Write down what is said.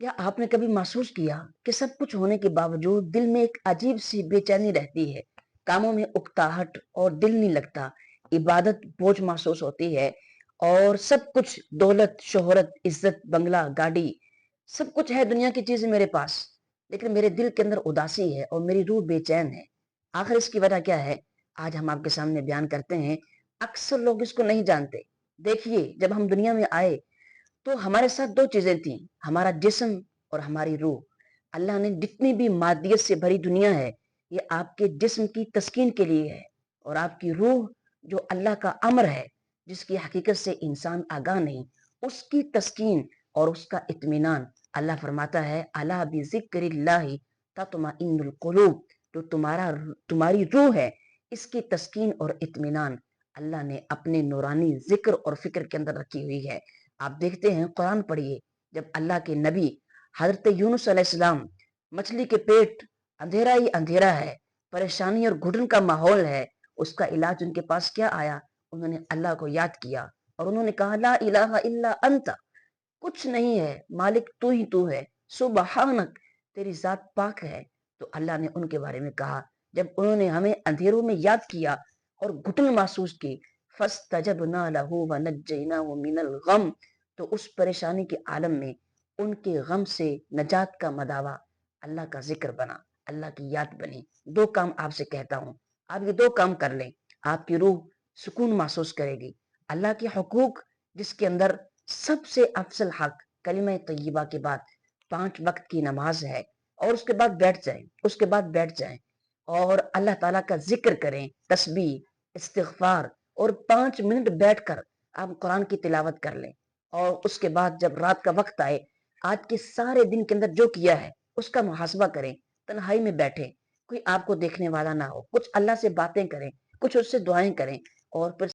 क्या आपने कभी महसूस किया कि सब कुछ होने के बावजूद दिल में एक अजीब सी बेचैनी रहती है? कामों में उकताहट और दिल नहीं लगता, इबादत बोझ महसूस होती है और सब कुछ दौलत, शोहरत, इज्जत, बंगला, गाड़ी, सब कुछ है दुनिया की चीज़ें मेरे पास, लेकिन मेरे दिल के अंदर उदासी है और मेरी रूह बेचैन है। आखिर इसकी वजह क्या है? आज हम आपके सामने बयान करते हैं। अक्सर लोग इसको नहीं जानते। देखिए, जब हम दुनिया में आए तो हमारे साथ 2 चीज़ें थी, हमारा जिस्म और हमारी रूह। अल्लाह ने जितनी भी मादियत से भरी दुनिया है, ये आपके जिस्म की तस्कीन के लिए है और आपकी रूह जो अल्लाह का अम्र है, जिसकी हकीकत से इंसान आगाह नहीं, उसकी तस्कीन और उसका इत्मीनान अल्लाह फरमाता है, अला बिज़िक्रिल्लाहि तत्मइन्नुल क़ुलूब। जो तुम्हारी रूह है, इसकी तस्कीन और इत्मीनान अल्लाह ने अपने नूरानी ज़िक्र और फ़िक्र के अंदर रखी हुई है। आप देखते हैं कुरान पढ़िए, जब अल्लाह के नबी हजरत यूनुस अलैहिस्सलाम, मछली के पेट, अंधेरा ही अंधेरा है, परेशानी और घुटन का माहौल है, उसका इलाज उनके पास क्या आया? उन्होंने अल्लाह को याद किया और उन्होंने कहा ला इलाहा इल्ला अंता, कुछ नहीं है मालिक तू ही तू है, सुबहानक, तेरी जात पाक है। तो अल्लाह ने उनके बारे में कहा, जब उन्होंने हमें अंधेरों में याद किया और घुटन महसूस की, फस्तजबना लहू व नज्जैनाहु मिनल गम, तो उस परेशानी के आलम में उनके गम से नजात का मदावा अल्लाह का जिक्र बना, अल्लाह की याद बनी। 2 काम आपसे कहता हूं, आप ये 2 काम कर लें, आपकी रूह सुकून महसूस करेगी। अल्लाह के हुकूक, जिसके अंदर सबसे अफजल हक कलिमा तय्यबा के बाद 5 वक्त की नमाज है, और उसके बाद बैठ जाएं और अल्लाह ताला का जिक्र करें, तस्बीह, इस्तिगफार, और 5 मिनट बैठकर आप कुरान की तिलावत कर लें। और उसके बाद जब रात का वक्त आए, आज के सारे दिन के अंदर जो किया है उसका मुहासबा करें, तन्हाई में बैठे, कोई आपको देखने वाला ना हो, कुछ अल्लाह से बातें करें, कुछ उससे दुआएं करें और फिर